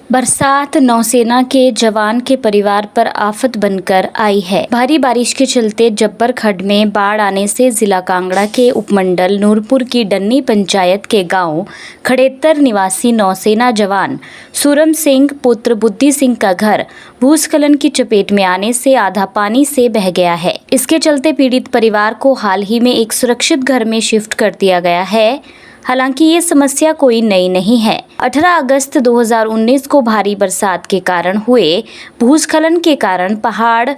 बरसात नौसेना के जवान के परिवार पर आफत बनकर आई है। भारी बारिश के चलते जब्बर खड्ड में बाढ़ आने से जिला कांगड़ा के उपमंडल नूरपुर की डन्नी पंचायत के गांव खड़ेतर निवासी नौसेना जवान सूरम सिंह पुत्र बुद्धि सिंह का घर भूस्खलन की चपेट में आने से आधा पानी से बह गया है। इसके चलते पीड़ित परिवार को हाल ही में एक सुरक्षित घर में शिफ्ट कर दिया गया है। हालांकि ये समस्या कोई नई नहीं है। 18 अगस्त 2019 को भारी बरसात के कारण हुए भूस्खलन के कारण पहाड़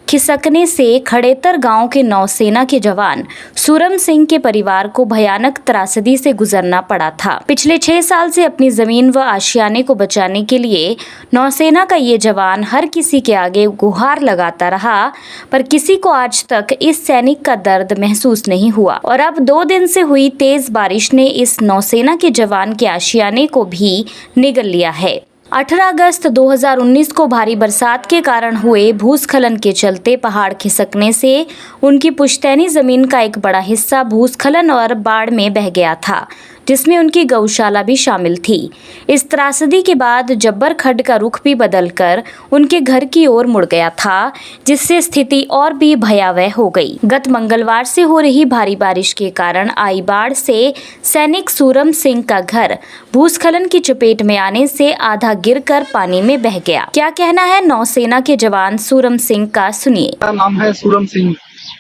खिसकने से खड़ेतर गांव के नौसेना के जवान सूरम सिंह के परिवार को भयानक त्रासदी से गुजरना पड़ा था। पिछले 6 साल से अपनी जमीन व आशियाने को बचाने के लिए नौसेना का ये जवान हर किसी के आगे गुहार लगाता रहा, पर किसी को आज तक इस सैनिक का दर्द महसूस नहीं हुआ। और अब 2 दिन से हुई तेज बारिश ने इस नौसेना के जवान के आशियाने को भी निगल लिया है। 18 अगस्त 2019 को भारी बरसात के कारण हुए भूस्खलन के चलते पहाड़ खिसकने से उनकी पुश्तैनी जमीन का एक बड़ा हिस्सा भूस्खलन और बाढ़ में बह गया था, जिसमें उनकी गौशाला भी शामिल थी। इस त्रासदी के बाद जब्बर खड्ड का रुख भी बदलकर उनके घर की ओर मुड़ गया था, जिससे स्थिति और भी भयावह हो गई। गत मंगलवार से हो रही भारी बारिश के कारण आई बाढ़ से सैनिक सूरम सिंह का घर भूस्खलन की चपेट में आने से आधा गिरकर पानी में बह गया। क्या कहना है नौसेना के जवान सूरम सिंह का, सुनिए। मेरा नाम है सूरम सिंह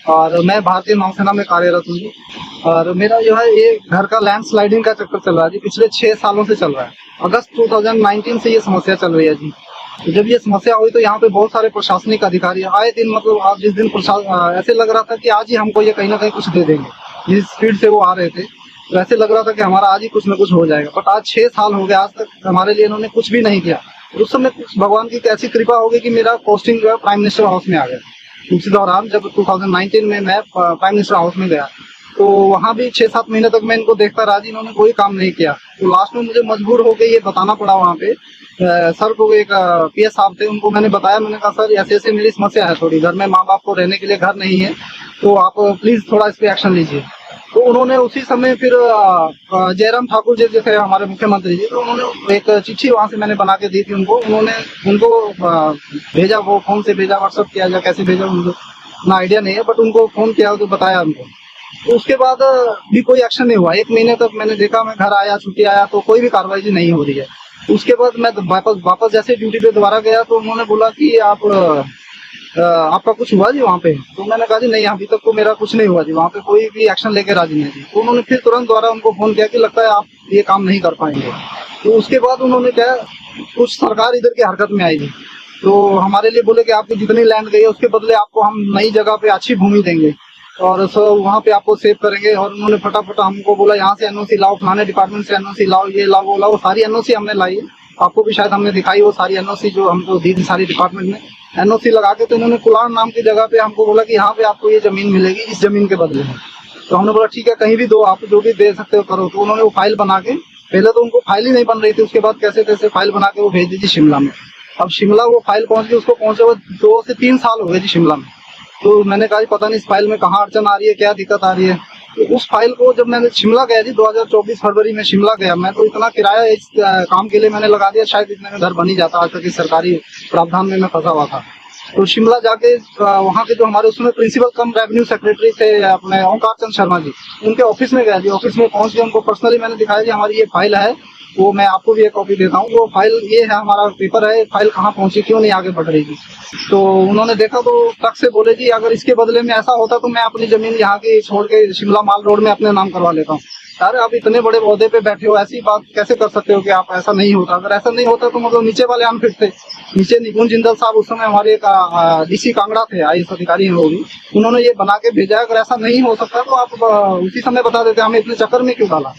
और मैं भारतीय नौसेना में कार्यरत हूँ जी। और मेरा जो है ये घर का लैंडस्लाइडिंग का चक्कर चल रहा है जी, पिछले 6 सालों से चल रहा है। अगस्त 2019 से ये समस्या चल रही है जी। तो जब ये समस्या हुई तो यहाँ पे बहुत सारे प्रशासनिक अधिकारी आए दिन, मतलब आज जिस दिन ऐसे लग रहा था कि आज ही हमको ये कहीं ना कहीं कुछ दे देंगे। जिस स्पीड से वो आ रहे थे तो ऐसे लग रहा था कि हमारा आज ही कुछ न कुछ हो जाएगा, बट आज 6 साल हो गए, आज तक हमारे लिए इन्होंने कुछ भी नहीं किया। उस समय भगवान की कैसी कृपा होगी कि मेरा पोस्टिंग जो है प्राइम मिनिस्टर हाउस में आ गया। उसी दौरान जब 2019 में मैं प्राइम मिनिस्टर हाउस में गया तो वहाँ भी 6-7 महीने तक मैं इनको देखता रहा जी, इन्होंने कोई काम नहीं किया। तो लास्ट में मुझे मजबूर होकर ये बताना पड़ा वहाँ पे सर को, एक पीएस साहब थे, उनको मैंने बताया। मैंने कहा सर ऐसे ऐसे मेरी समस्या है थोड़ी, घर में माँ बाप को रहने के लिए घर नहीं है, तो आप प्लीज थोड़ा इस पे एक्शन लीजिए। तो उन्होंने उसी समय फिर जयराम ठाकुर जी थे हमारे मुख्यमंत्री जी, तो उन्होंने एक चिट्ठी वहां से मैंने बना के दी थी उनको। उन्होंने उनको भेजा, वो फोन से भेजा, व्हाट्सअप किया या कैसे भेजा उनको ना आइडिया नहीं है, बट उनको फोन किया तो बताया उनको। तो उसके बाद भी कोई एक्शन नहीं हुआ। 1 महीने तक मैंने देखा, मैं घर आया, छुट्टी आया तो कोई भी कार्रवाई जी नहीं हो रही है। उसके बाद मैं वापस जैसे ड्यूटी पे दोबारा गया तो उन्होंने बोला कि आपका कुछ हुआ जी वहाँ पे? तो मैंने कहा जी नहीं, अभी तक तो मेरा कुछ नहीं हुआ जी, वहाँ पे कोई भी एक्शन लेके राजी नहीं जी। तो उन्होंने फिर तुरंत दोबारा उनको फोन किया कि लगता है आप ये काम नहीं कर पाएंगे। तो उसके बाद उन्होंने क्या, कुछ सरकार इधर की हरकत में आई जी। तो हमारे लिए बोले कि आपकी जितनी लैंड गई है उसके बदले आपको हम नई जगह पे अच्छी भूमि देंगे और वहाँ पे आपको सेव करेंगे। और उन्होंने फटाफट हमको बोला यहाँ से एनओसी लाओ, फलाने डिपार्टमेंट से एनओसी लाओ, ये लाओ वो लाओ। सारी एनओसी हमने लाई, आपको भी शायद हमने दिखाई वो सारी एनओसी जो हमको दी थी सारी डिपार्टमेंट में। एनओसी लगा के तो इन्होंने कुलार नाम की जगह पे हमको बोला कि यहाँ पे आपको ये जमीन मिलेगी इस जमीन के बदले में। तो हमने बोला ठीक है, कहीं भी दो, आप जो भी दे सकते हो करो। तो उन्होंने वो फाइल बना के, पहले तो उनको फाइल ही नहीं बन रही थी, उसके बाद कैसे कैसे फाइल बना के वो भेज दी थी शिमला में। अब शिमला वो फाइल पहुंच गई, उसको पहुंचे हुए 2 से 3 साल हो गए जी शिमला में। तो मैंने कहा पता नहीं इस फाइल में कहाँ अड़चन आ रही है, क्या दिक्कत आ रही है। तो उस फाइल को जब मैंने शिमला गया जी 2024 फरवरी में शिमला गया मैं, तो इतना किराया इस काम के लिए मैंने लगा दिया, शायद इतने में घर बन ही जाता। आज तक इस सरकारी प्रावधान में मैं फंसा हुआ था। तो शिमला जाके वहाँ के जो हमारे उसमें प्रिंसिपल कम रेवेन्यू सेक्रेटरी थे अपने ओंकार चंद शर्मा जी, उनके ऑफिस में गया जी। ऑफिस में पहुंच के उनको पर्सनली मैंने दिखाया जी हमारी ये फाइल है, वो मैं आपको भी एक कॉपी देता हूँ। वो फाइल ये है, हमारा पेपर है, फाइल कहाँ पहुंची, क्यों नहीं आगे बढ़ रही थी। तो उन्होंने देखा तो ट्रक से बोले जी अगर इसके बदले में ऐसा होता तो मैं अपनी जमीन यहाँ की छोड़ के शिमला माल रोड में अपने नाम करवा लेता हूँ। अरे आप इतने बड़े ओहदे पे बैठे हो, ऐसी बात कैसे कर सकते हो कि आप ऐसा नहीं होता। अगर ऐसा नहीं होता तो मतलब नीचे वाले अनफिट थे। नीचे निपुण जिंदल साहब उस समय हमारे एक डीसी कांगड़ा थे, आईएएस अधिकारी हैं वो भी, उन्होंने ये बना के भेजा। अगर ऐसा नहीं हो सकता तो आप उसी समय बता देते, हमें इतने चक्कर में क्यों डाला।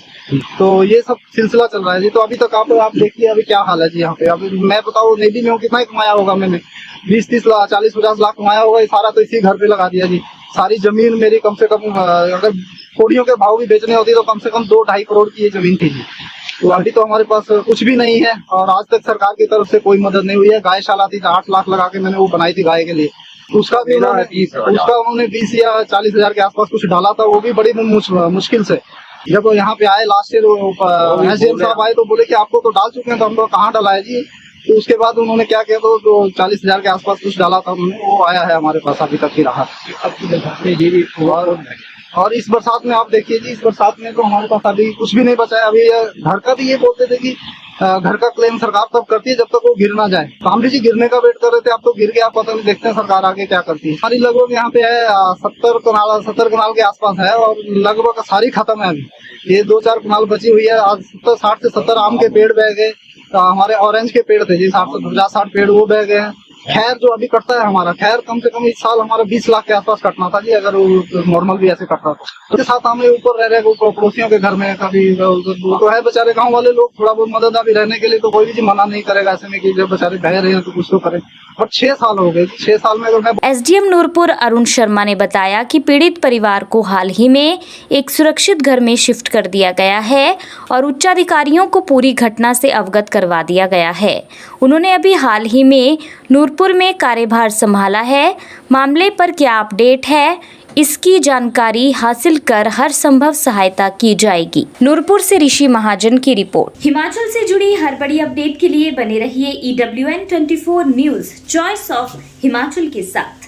तो ये सब सिलसिला चल रहा है जी। तो अभी तक आप देखिए अभी क्या हाल है जी यहाँ पे। अभी मैं बताऊँ नेवी में हूँ, कितना कमाया होगा मैंने, 20-30 लाख 40-50 लाख कमाया होगा। ये सारा तो इसी घर पे लगा दिया जी। सारी जमीन मेरी कम से कम अगर कोड़ियों के भाव भी बेचने होती तो कम से कम 2-2.5 करोड़ की ये जमीन थी जी। तो अभी तो हमारे पास कुछ भी नहीं है और आज तक सरकार की तरफ से कोई मदद नहीं हुई है। गायशाला थी, 8 लाख लगा के मैंने वो बनाई थी गाय के लिए, उसका उन्होंने 20 या 40 हजार के आसपास कुछ डाला था, वो भी बड़ी मुश्किल से। जब यहाँ पे आए लास्ट ईयर एसडीएम साहब आए तो बोले कि आपको तो डाल चुके हैं। तो हम लोग कहाँ डाला है जी, तो उसके बाद उन्होंने क्या किया, तो 40,000 के आसपास कुछ डाला था उन्होंने, वो आया है हमारे पास, अभी तक ही रहा। और इस बरसात में आप देखिए जी, इस बरसात में तो हमारे पास अभी कुछ भी नहीं बचा है। अभी घर का भी ये बोलते थे कि घर का क्लेम सरकार तब करती है जब तक वो गिर ना जाए, तो हम भी जी गिरने का वेट कर रहे थे। अब तो गिर गया, पता नहीं, देखते हैं सरकार आगे क्या करती है। हमारी लगभग यहाँ पे है 70 कनाल के आसपास है, और लगभग सारी खत्म है। अभी ये 2-4 कनाल बची हुई है। आज 60 से 70 आम के पेड़ बह गए, हमारे ऑरेंज के पेड़ थे जी, 60 पेड़ वो बह गए हैं। खैर जो अभी कटता है हमारा, खैर कम से कम इस साल हमारा 20 लाख के आसपास कटना था जी, अगर वो नॉर्मल भी ऐसे कटता तो। उसके साथ हमें ऊपर रह रहे पड़ोसियों के घर में, कभी तो है बेचारे गांव वाले लोग, थोड़ा बहुत मदद अभी रहने के लिए, तो कोई भी जी मना नहीं करेगा ऐसे में कि जब बेचारे बह रहे हैं तो कुछ तो करें। बट 6 साल हो गए, 6 साल में अगर मैं एसडीएम नूरपुर अरुण शर्मा ने बताया कि पीड़ित परिवार को हाल ही में एक सुरक्षित घर में शिफ्ट कर दिया गया है और उच्चाधिकारियों को पूरी घटना से अवगत करवा दिया गया है। उन्होंने अभी हाल ही में नूरपुर में कार्यभार संभाला है। मामले पर क्या अपडेट है, इसकी जानकारी हासिल कर हर संभव सहायता की जाएगी। नूरपुर से ऋषि महाजन की रिपोर्ट। हिमाचल से जुड़ी हर बड़ी अपडेट के लिए बने रहिए EWN24 news, choice of Himachal के साथ।